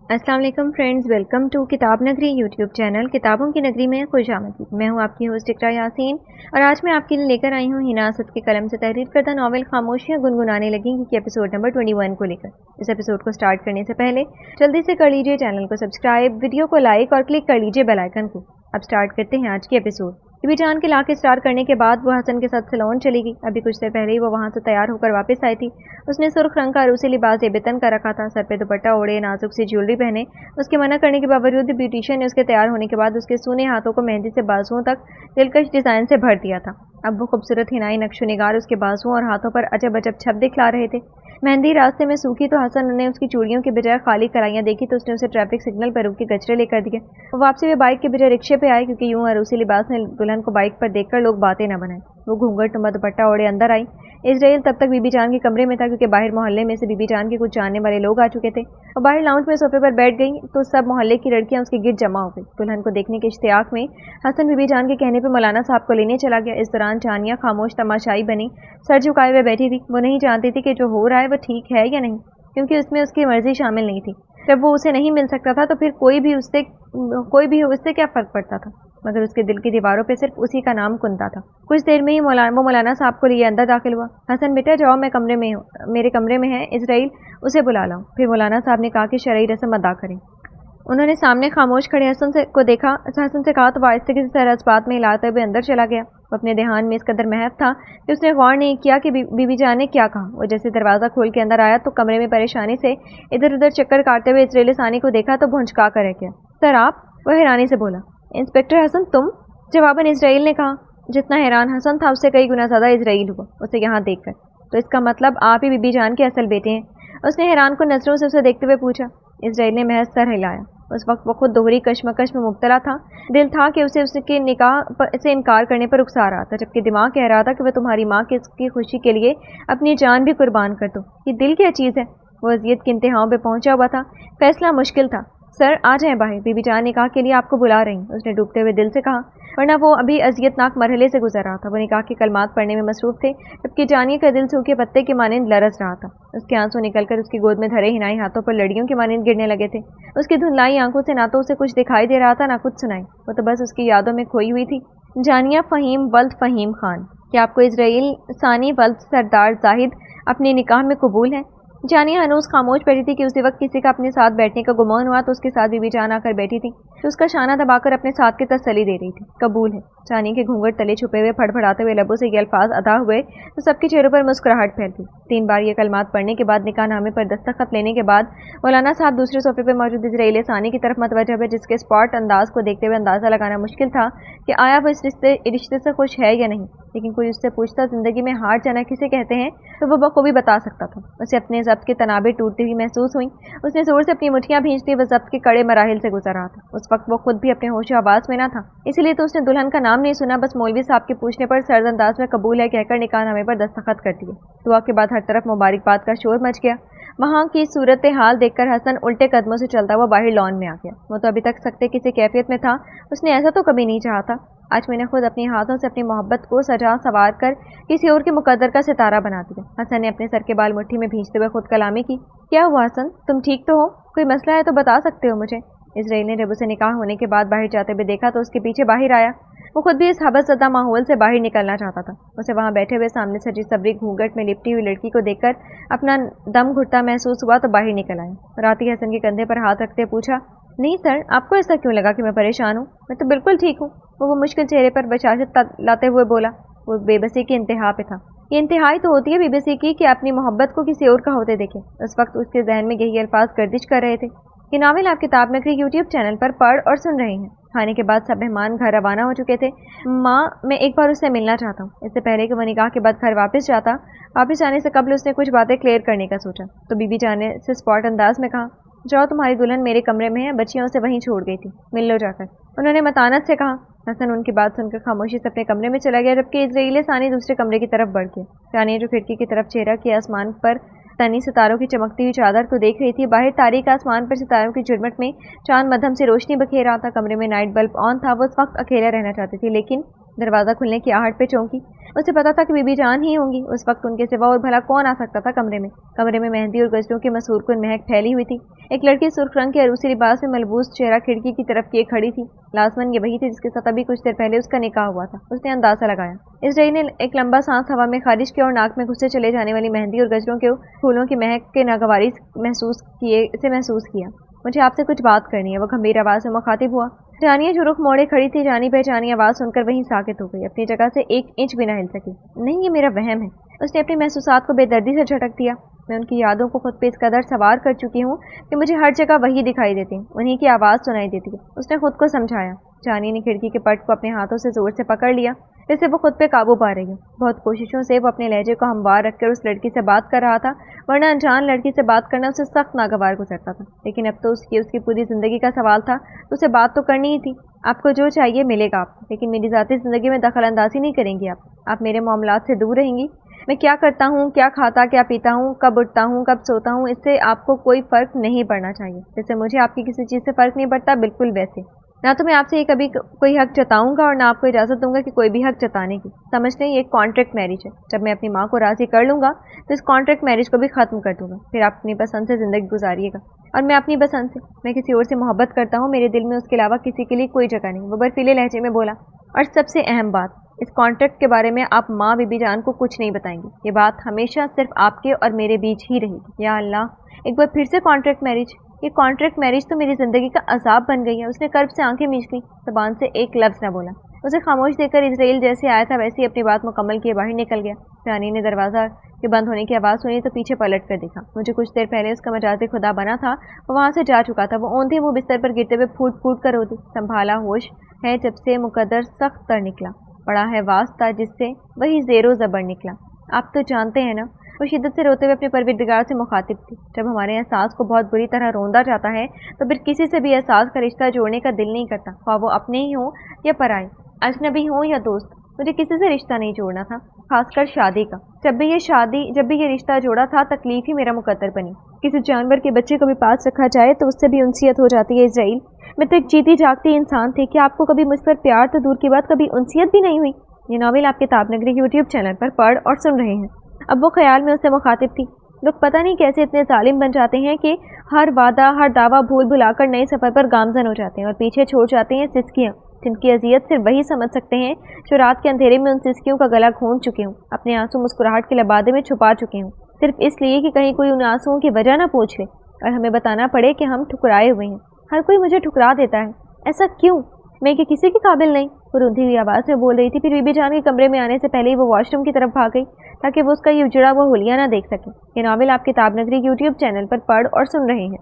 अस्सलाम वालेकुम friends, welcome to किताब नगरी यूट्यूब चैनल। किताबों की नगरी में खुश आमदीद। मैं हूं आपकी होस्ट इकरा यासीन और आज मैं आपके लिए लेकर आई हूं हिना असद के कलम से तहरीर करदा नावल खामोशियां गुनगुनाने लगेंगी कि एपिसोड नंबर 21 को लेकर। इस एपिसोड को स्टार्ट करने से पहले जल्दी से कर लीजिए चैनल को सब्सक्राइब, वीडियो को लाइक और क्लिक कर लीजिए बेल आइकन को। अब स्टार्ट करते हैं आज की एपिसोड। बीबी जान के लाके स्टार करने के बाद वो हसन के साथ सैलून चली गई। अभी कुछ देर पहले ही वो वहाँ से तैयार होकर वापस आई थी। उसने सुर्ख रंग का अरूसी लिबास बेतन का रखा था, सर पे दुपट्टा ओढ़े, नाजुक सी ज्वेलरी पहने। उसके मना करने के बावजूद भी ब्यूटिशियन ने उसके तैयार होने के बाद उसके सूने हाथों को मेहंदी से बाजुओं तक दिलकश डिजाइन से भर दिया था। अब वो खूबसूरत हिनाई नक्शो निगार उसके बाजुओं और हाथों पर अजब अजब छप दिखला रहे थे। मेहंदी रास्ते में सूखी तो हसन ने उसकी चूड़ियों के बजाय खाली कलाइयाँ देखी तो उसने उसे ट्रैफिक सिग्नल पर रोक के गजरे लेकर दिए। वो वापसी में बाइक के बजाय रिक्शे पे आए क्योंकि यूं अरूसी लिबास में दुल्हन को बाइक पर देखकर लोग बातें न बनाए। वो घूंघट नुमा दुपट्टा ओढ़े अंदर आई। इजराइल तब तक बीबी जान के कमरे में था क्योंकि बाहर मोहल्ले में से बीबी जान के कुछ जानने वाले लोग आ चुके थे और बाहर लाउंज में सोफे पर बैठ गई तो सब मोहल्ले की लड़कियां उसके गिर्द जमा हो गई। दुल्हन को देखने के इश्तियाक में हसन बीबी जान के कहने पर मौलाना साहब को लेने चला गया। इस दौरान जानिया खामोश तमाशाई बनी, सर झुकाए हुए बैठी थी। वो नहीं जानती थी कि जो हो रहा है वो ठीक है या नहीं, क्योंकि उसमें उसकी मर्जी शामिल नहीं थी। जब वो उसे नहीं मिल सकता था तो फिर कोई भी हो उससे क्या फर्क पड़ता था, मगर उसके दिल की दीवारों पे सिर्फ उसी का नाम कुंता था। कुछ देर में ही वो मौलाना साहब को लिए अंदर दाखिल हुआ। हसन बेटा जाओ, मैं कमरे में हूँ, मेरे कमरे में है इजराइल, उसे बुला लाओ। फिर मौलाना साहब ने कहा कि शरई रस्म अदा करें। उन्होंने सामने खामोश खड़े हसन से कहा तो आहिस्ते से सर बात में हिलाते हुए अंदर चला गया। वो अपने ध्यान में इस कदर महव था कि उसने गौर नहीं किया कि बीबी जान ने क्या कहा। वो जैसे दरवाज़ा खोल के अंदर आया तो कमरे में परेशानी से इधर उधर चक्कर काटते हुए इजराइल सानी को देखा तो भुंचका कर रह गया। सर आप? वो हैरानी से बोला। इंस्पेक्टर हसन तुम? जवाबन इजराइल ने कहा। जितना हैरान हसन था उससे कई गुना ज़्यादा इजराइल हुआ उसे यहाँ देखकर। तो इसका मतलब आप ही बीबी जान के असल बेटे हैं? उसने हैरान को नजरों से उसे देखते हुए पूछा। इजराइल ने महज सर हिलाया। उस वक्त वो खुद दोहरी कश्मकश में मुब्तला था। दिल था कि उसे उसके निकाह से इनकार करने पर उकसा रहा था, जबकि दिमाग कह रहा था कि वह तुम्हारी माँ की खुशी के लिए अपनी जान भी कुर्बान कर दो। ये दिल क्या चीज़ है? वो अजियत के इंतहाओं पे पहुंचा हुआ था। फैसला मुश्किल था। सर आ जाएं बाहर, बीबी जान निकाह के लिए आपको बुला रही, उसने डूबते हुए दिल से कहा, वरना वो अभी अजियतनाक मरहले से गुजर रहा था। वो निकाह के कलमात पढ़ने में मसरूफ थे, जबकि जानिया का दिल सूखे पत्ते के मानिंद लरस रहा था। उसके आंसू निकलकर उसकी गोद में धरे हिनाई हाथों पर लड़ियों के मानिंद गिरने लगे थे। उसकी धुंधलाई आंखों से ना तो उसे कुछ दिखाई दे रहा था ना कुछ सुनाई। वो तो बस उसकी यादों में खोई हुई थी। जानिया फ़हीम वल्द फ़हीम खान, क्या आपको इजराइल सानी वल्द सरदार जाहिद अपने निकाह में कबूल है? जानिया हनूज खामोश बैठी थी कि उसी वक्त किसी का अपने साथ बैठने का गुमान हुआ तो उसके साथ बीबी जान आकर बैठी थी तो उसका शाना दबाकर अपने साथ की तसल्ली दे रही थी। कबूल है। जानिया के घूंघट तले छुपे हुए फड़फड़ाते हुए लबों से ये अल्फाज अदा हुए तो सबके चेहरों पर मुस्कुराहट फैल गई। 3 बार ये कलमात पढ़ने के बाद निकाहनामे पर दस्तखत लेने के बाद मौलाना साहब दूसरे सोफे पर मौजूद इजराइल सानी की तरफ मतवजह हुए, जिसके स्पॉट अंदाज को देखते हुए अंदाजा लगाना मुश्किल था कि आया वो इस रिश्ते से खुश है या नहीं। लेकिन कोई उससे पूछता जिंदगी में हार जाना किसे कहते हैं तो वो बखूबी बता सकता था। उसे अपने ज़ब्त के तनाबे टूटती हुई महसूस हुई। उसने जोर से अपनी मुठ्ठियां भींचती वह ज़ब्त के कड़े मराहिल से गुजर रहा था। उस वक्त वो खुद भी अपने होश आवाज़ में ना था, इसलिए तो उसने दुल्हन का नाम नहीं सुना, बस मौलवी साहब के पूछने पर सर्द अंदाज में कबूल है कहकर निकाहनामे पर दस्तखत कर दिए। दुआ के बाद हर तरफ मुबारकबाद का शोर मच गया। वहाँ की सूरत हाल देखकर हसन उल्टे कदमों से चलता हुआ बाहर लॉन में आ गया। वो तो अभी तक सख्ते किसी कैफियत में था, उसने ऐसा तो कभी नहीं चाहा था। आज मैंने खुद अपने हाथों से अपनी मोहब्बत को सजा सवार कर किसी और के मुकद्दर का सितारा बना दिया। हसन ने अपने सर के बाल मुट्ठी में भींचते हुए खुद कलामी की। क्या हुआ हसन, तुम ठीक तो हो? कोई मसला है तो बता सकते हो मुझे। इजराइल ने जब उसे निकाह होने के बाद बाहर जाते हुए देखा तो उसके पीछे बाहर आया। वो खुद भी इस हबसज़दा माहौल से बाहर निकलना चाहता था। उसे वहाँ बैठे हुए सामने सजी सबरी घूंघट में लिपटी हुई लड़की को देखकर अपना दम घुटता महसूस हुआ तो बाहर निकल आया। राती हसन के कंधे पर हाथ रखते पूछा, नहीं सर, आपको ऐसा क्यों लगा कि मैं परेशान हूँ? मैं तो बिल्कुल ठीक हूँ। वो मुश्किल चेहरे पर बशाशत लाते हुए बोला। वो बेबसी की इंतहा पे था। ये इंतहाई तो होती है बेबसी की कि अपनी मोहब्बत को किसी और का होते देखे। उस वक्त उसके जहन में यही अल्फाज गर्दिश कर रहे थे। ये नावल आप किताब नगरी यूट्यूब चैनल पर पढ़ और सुन रहे हैं। खाने के बाद सब मेहमान घर रवाना हो चुके थे। माँ, मैं एक बार उससे मिलना चाहता हूँ। इससे पहले कि वो निकाह के बाद घर वापस जाने से कबल उसने कुछ बातें क्लियर करने का सोचा तो बीबी जान ने से स्पॉट अंदाज में कहा, जाओ तुम्हारी दुल्हन मेरे कमरे में है, बच्चियाँ उसे वहीं छोड़ गई थी, मिल लो जाकर। उन्होंने मतानत से कहा। हसन उनकी बात सुनकर खामोशी से अपने कमरे में चला गया, जबकि इजराइल सानी दूसरे कमरे की तरफ बढ़ गया। सानी जो खिड़की की तरफ चेहरा किया आसमान पर तनी सितारों की चमकती हुई चादर को देख रही थी। बाहर तारीक आसमान पर सितारों की झुरमट में चांद मध्यम से रोशनी बखेर रहा था। कमरे में नाइट बल्ब ऑन था। वो उस वक्त अकेला रहना चाहती थी, लेकिन दरवाज़ा खुलने की आहट पे चौंकी। उसे पता था कि बीबी जान ही होंगी। उस वक्त उनके सिवा और भला कौन आ सकता था कमरे में। कमरे में मेहंदी और गजरों की मसूरकुन महक फैली हुई थी। एक लड़की सुर्ख रंग के अरूसी लिबास में मलबूस चेहरा खिड़की की तरफ किए खड़ी थी। लाजमन ये वही थी जिसके साथ अभी कुछ देर पहले उसका निकाह हुआ था। उसने अंदाजा लगाया। इस रही ने एक लंबा सांस हवा में खारिज किया और नाक में घुसते चले जाने वाली मेहंदी और गजरों के फूलों की महक के नागवारी महसूस किया। मुझे आपसे कुछ बात करनी है, वो गंभीर आवाज़ में मुखातिब हुआ। जानिया जो रुख मोड़े खड़ी थी, जानी पहचानी आवाज़ सुनकर वहीं साकित हो गई। अपनी जगह से एक इंच भी ना हिल सकी। नहीं, ये मेरा वहम है। उसने अपने महसूसात को बेदर्दी से झटक दिया। मैं उनकी यादों को खुद पे इस कदर सवार कर चुकी हूँ कि मुझे हर जगह वही दिखाई देती है, उन्हीं की आवाज़ सुनाई देती है। उसने खुद को समझाया। जानी ने खिड़की के पट को अपने हाथों से जोर से पकड़ लिया, जैसे वो खुद पे काबू पा रही है। बहुत कोशिशों से वो अपने लहजे को हमवार रखकर उस लड़की से बात कर रहा था, वरना अनजान लड़की से बात करना उसे सख्त नागवार गुजरता था। लेकिन अब तो उसकी पूरी ज़िंदगी का सवाल था, तो उसे बात तो करनी ही थी। आपको जो चाहिए मिलेगा आपको, लेकिन मेरी ज़ाती ज़िंदगी में दखल अंदाजी नहीं करेंगी आप मेरे मामलात से दूर रहेंगी। मैं क्या करता हूँ, क्या खाता, क्या पीता हूँ, कब उठता हूँ, कब सोता हूँ, इससे आपको कोई फ़र्क नहीं पड़ना चाहिए। जैसे मुझे आपकी किसी चीज़ से फ़र्क नहीं पड़ता, बिल्कुल वैसे। ना तो मैं आपसे कभी कोई हक जताऊंगा और ना आपको इजाज़त दूंगा कि कोई भी हक जताने की। समझ लें, ये एक कॉन्ट्रैक्ट मैरिज है। जब मैं अपनी माँ को राज़ी कर लूँगा तो इस कॉन्ट्रैक्ट मैरिज को भी ख़त्म कर दूँगा। फिर आप अपनी पसंद से ज़िंदगी गुजारिएगा और मैं अपनी पसंद से। मैं किसी और से मोहब्बत करता हूँ, मेरे दिल में उसके अलावा किसी के लिए कोई जगह नहीं। वो बर्फीले लहजे में बोला। और सबसे अहम बात, इस कॉन्ट्रैक्ट के बारे में आप माँ बीबी जान को कुछ नहीं बताएंगी। ये बात हमेशा सिर्फ आपके और मेरे बीच ही रहेगी। या अल्लाह, एक बार फिर से कॉन्ट्रैक्ट मैरिज। ये कॉन्ट्रैक्ट मैरिज तो मेरी ज़िंदगी का अजाब बन गई है। उसने कर्ब से आंखें मीच ली, ज़बान से एक लफ्ज़ न बोला। उसे खामोश देखकर इजराइल जैसे आया था वैसे ही अपनी बात मुकम्मल किए बाहर निकल गया। रानी ने दरवाज़ा के बंद होने की आवाज़ सुनी तो पीछे पलट कर देखा। मुझे कुछ देर पहले उसका मजाजी खुदा बना था, वो वहाँ से जा चुका था। वो औंधे मुँह बिस्तर पर गिरते हुए फूट फूट कर रोती। संभाला होश है जब से मुकद्दर सख्त कर निकला, बड़ा है वास्ता जिससे वही ज़ेरो ज़बर निकला। आप तो जानते हैं ना। वो शिद्दत से रोते हुए अपने परवरदिगार से मुखातिब थी। जब हमारे एहसास को बहुत बुरी तरह रोंदा जाता है तो फिर किसी से भी एहसास का रिश्ता जोड़ने का दिल नहीं करता, ख्वाह वो अपने ही हों या पराए, अजनबी हों या दोस्त। मुझे किसी से रिश्ता नहीं जोड़ना था, खासकर शादी का। जब भी ये रिश्ता जोड़ा था, तकलीफ ही मेरा मुकद्दर बनी। किसी जानवर के बच्चे को भी पास रखा जाए तो उससे भी उनसियत हो जाती है। इजराइल, मैं तो एक जीती जागती इंसान थी कि आपको कभी मुझ पर प्यार तो दूर की बात कभी उनसियत भी नहीं हुई। ये नावल आप किताब नगरी यूट्यूब चैनल पर पढ़ और सुन रहे हैं। अब वो ख्याल में उससे मुखातिब थी। लोग पता नहीं कैसे इतने जालिम बन जाते हैं कि हर वादा हर दावा भूल भुलाकर नए सफ़र पर गामजन हो जाते हैं और पीछे छोड़ जाते हैं सिसकियाँ, जिनकी अजियत सिर्फ वही समझ सकते हैं जो रात के अंधेरे में उन सिसकियों का गला घोंट चुके हों, अपने आंसू मुस्कुराहट के लबादे में छुपा चुके हों, सिर्फ इसलिए कि कहीं कोई उन आंसुओं की वजह ना पूछ ले और हमें बताना पड़े कि हम ठुकराए हुए हैं। हर कोई मुझे ठुकरा देता है, ऐसा क्यों? मैं कि किसी के काबिल नहीं? वो रुंधी हुई आवाज़ में बोल रही थी। फिर बीबी जान के कमरे में आने से पहले ही वो वॉशरूम की तरफ भाग गई ताकि वो उसका ये उजड़ा हुआ हुलिया ना देख सके। ये नावल आप किताब नगरी यूट्यूब चैनल पर पढ़ और सुन रहे हैं।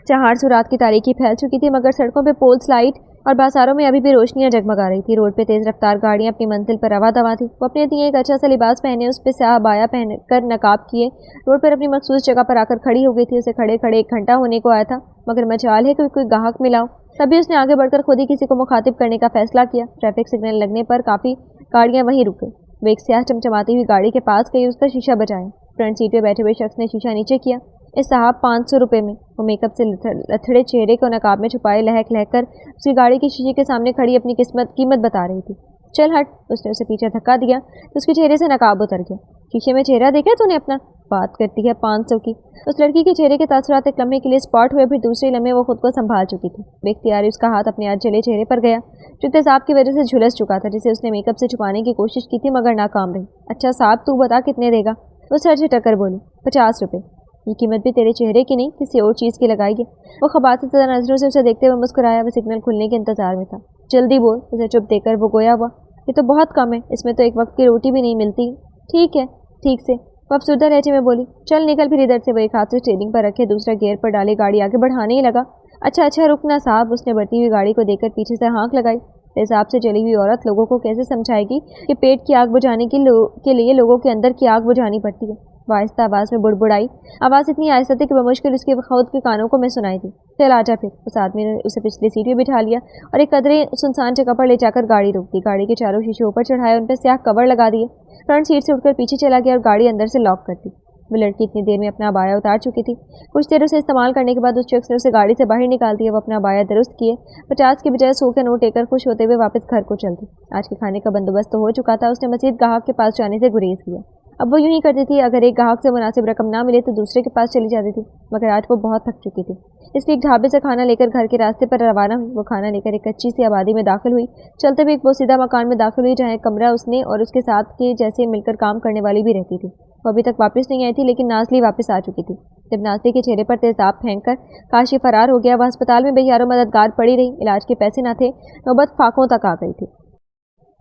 चहारसू रात की तारीकी फैल चुकी थी, मगर सड़कों पे पोल्स लाइट और बाजारों में अभी भी रोशनियां जगमगा रही थी। रोड पे तेज़ रफ्तार गाड़ियां अपनी मंजिल पर रवा दवा थी। वो अपने लिए एक अच्छा सा लिबास पहने, उस पर स्याह बाया पहनकर नकाब किए रोड पर अपनी मखसूस जगह पर आकर खड़ी हो गई थी। उसे खड़े खड़े 1 घंटा होने को आया था, मगर मजाल है कि कोई गाहक मिलाओ। तभी उसने आगे बढ़कर खुद ही किसी को मुखातिब करने का फैसला किया। ट्रैफिक सिग्नल लगने पर काफ़ी गाड़ियाँ वहीं रुक गई। वो एक स्याह चमचमाती हुई गाड़ी के पास गई, उसका शीशा बजाया। फ्रंट सीट पे बैठे हुए शख्स ने शीशा नीचे किया। इस साहब 500 रुपये में। वो मेकअप से लथड़े चेहरे को नकाब में छुपाए लहक लहक कर उसकी गाड़ी के शीशे के सामने खड़ी अपनी कीमत बता रही थी। चल हट, उसने उसे पीछे धक्का दिया तो उसके चेहरे से नकाब उतर गया। शीशे में चेहरा देखा तूने अपना? बात करती है 500 की। उस लड़की के चेहरे के तासुरात एक लम्हे के लिए स्पॉट हुए, फिर दूसरे लम्हे वो खुद को संभाल चुकी थी। बेख्तियारी उसका हाथ अपने आज जले चेहरे पर गया जो तेजाब की वजह से झुलस चुका था, जिसे उसने मेकअप से छुपाने की कोशिश की थी मगर नाकाम रही। अच्छा साहब, तू बता कितने देगा? वो सर झटक कर बोली, 50 रुपये। ये कीमत भी तेरे चेहरे की नहीं, किसी और चीज़ की लगाई है। वो खबासतदा नजरों से उसे देखते हुए मुस्कुराया। वो सिग्नल खुलने के इंतजार में था। जल्दी बोल, उसे चुप देकर वो गोया हुआ। ये तो बहुत कम है, इसमें तो एक वक्त की रोटी भी नहीं मिलती। ठीक है, ठीक से। वो अफसुर्दा लहजे में बोली, चल निकल फिर इधर से। वो एक हाथ से स्टीयरिंग पर रखे, दूसरा गियर पर डाले गाड़ी आगे बढ़ाने ही लगा। अच्छा रुकना साहब। उसने बढ़ती हुई गाड़ी को देखकर पीछे से हाँक लगाई। तेजाब से जली हुई औरत लोगों को कैसे समझाएगी कि पेट की आग बुझाने के लिए लोगों के अंदर की आग बुझानी पड़ती है। आहिस्ता आवाज़ में बुड़बुड़ाई। आवाज़ इतनी आहिस्ता थी कि बमुश्किल उसके खुद के कानों को मैं सुनाई थी। चल आजा फिर। उस आदमी ने उसे पिछली सीट में बिठा लिया और एक कदरे सुनसान जगह पर ले जाकर गाड़ी रोक दी। गाड़ी के चारों शीशे ऊपर चढ़ाए, उन पर स्याह कवर लगा दिए। फ्रंट सीट से उठकर पीछे चला गया और गाड़ी अंदर से लॉक कर दी। वो लड़की इतनी देर में अपना अबाया उतार चुकी थी। कुछ देर उसे इस्तेमाल करने के बाद उस शख्स ने उसे गाड़ी से बाहर निकाल दिया। वो अपना अबाया दुरुस्त किए 50 के बजाय 100 का नोट लेकर खुश होते हुए वापस घर को चलती। आज के खाने का बंदोबस्त तो हो चुका था, उसने मजीद ग्राहक के पास जाने से गुरेज किया। अब वो यूं ही करती थी, अगर एक ग्राहक से मुनासिब रकम ना मिले तो दूसरे के पास चली जाती थी, मगर आज वो बहुत थक चुकी थी, इसलिए एक ढाबे से खाना लेकर घर के रास्ते पर रवाना हुई। वो खाना लेकर एक कच्ची सी आबादी में दाखिल हुई। चलते हुए एक पोसीदा मकान में दाखिल हुई, जहाँ एक कमरा उसने और उसके साथ के जैसे मिलकर काम करने वाली भी रहती थी। वो अभी तक वापस नहीं आई थी, लेकिन नाज़ली वापस आ चुकी थी। जब नाज़ली के चेहरे पर तेजाब फेंक कर काशी फरार हो गया। वह अस्पताल में बेयारो मददगार पड़ी रही। इलाज के पैसे न थे, नौबत फाकों तक आ गई थी।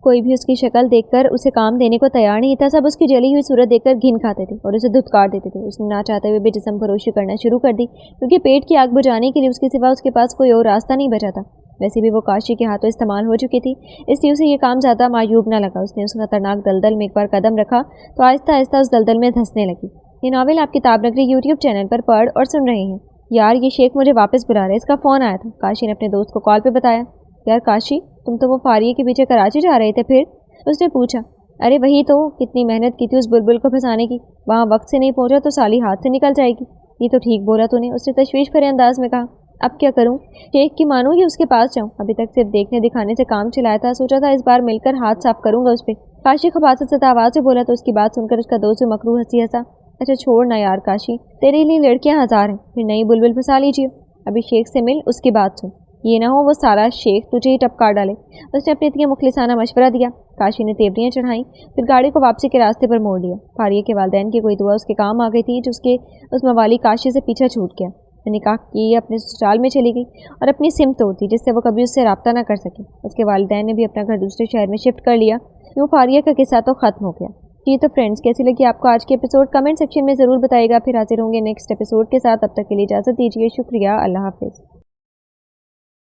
कोई भी उसकी शक्ल देखकर उसे काम देने को तैयार नहीं था। सब उसकी जली हुई सूरत देखकर घिन खाते थे और उसे धुतकार देते थे। उसने ना चाहते हुए भी जिस्म फरोशी करना शुरू कर दी, क्योंकि पेट की आग बुझाने के लिए उसके सिवा उसके पास कोई और रास्ता नहीं बचा था। वैसे भी वो काशी के हाथों इस्तेमाल हो चुकी थी, इसलिए उसे ये काम ज़्यादा मायूब न लगा। उसने उस खतरनाक दलदल में एक बार कदम रखा तो आहिस्ता आहिस्ता उस दलदल में धंसने लगी। ये नावल आप किताब नगरी यूट्यूब चैनल पर पढ़ और सुन रहे हैं। यार, ये शेख मुझे वापस बुला रहा है, इसका फ़ोन आया था। काशी ने अपने दोस्त को कॉल पर बताया। यार काशी, तुम तो वो फारिये के पीछे कराची जा रहे थे फिर? उसने पूछा। अरे वही तो, कितनी मेहनत की थी उस बुलबुल को फंसाने की। वहाँ वक्त से नहीं पहुँचा तो साली हाथ से निकल जाएगी। ये तो ठीक बोला तूने, उसने तशवीश भरे अंदाज में कहा। अब क्या करूँ? शेख की मानूँ या उसके पास जाऊँ? अभी तक सिर्फ देखने दिखाने से काम चलाया था, सोचा था इस बार मिलकर हाथ साफ करूँगा उस पर। काशी खबासत से आवाज़ से बोला तो उसकी बात सुनकर उसका दोस्त मकरू हंसी हंसा। अच्छा छोड़ ना यार काशी, तेरे लिए लड़कियाँ हज़ार हैं, फिर नई बुलबुल फंसा लीजिए। अभी शेख से मिल, उसकी बात सुन, ये ना हो वो सारा शेख तुझे ही टपका डाले। उसने अपने इतनी मुखलिसाना मशवरा दिया। काशी ने तेवरियाँ चढ़ाई, फिर गाड़ी को वापसी के रास्ते पर मोड़ लिया। फारिये के वालिदैन की कोई दुआ उसके काम आ गई थी, जो उसके उस मवाली काशी से पीछा छूट गया। निकाह किए अपने ससुराल में चली गई और अपनी सिम तोड़ दी, जिससे वो कभी उससे रब्ता ना कर सके। उसके वालिदैन ने भी अपना घर दूसरे शहर में शिफ्ट कर लिया। यूँ फारिया का किस्सा तो ख़त्म हो गया। जी तो फ्रेंड्स, कैसी लगी आपको आज की एपिसोड? कमेंट सेक्शन में ज़रूर बताइएगा। फिर हाजिर होंगे नेक्स्ट एपिसोड के साथ। तब तक के लिए इजाज़त दीजिए। शुक्रिया। अल्लाह हाफिज़।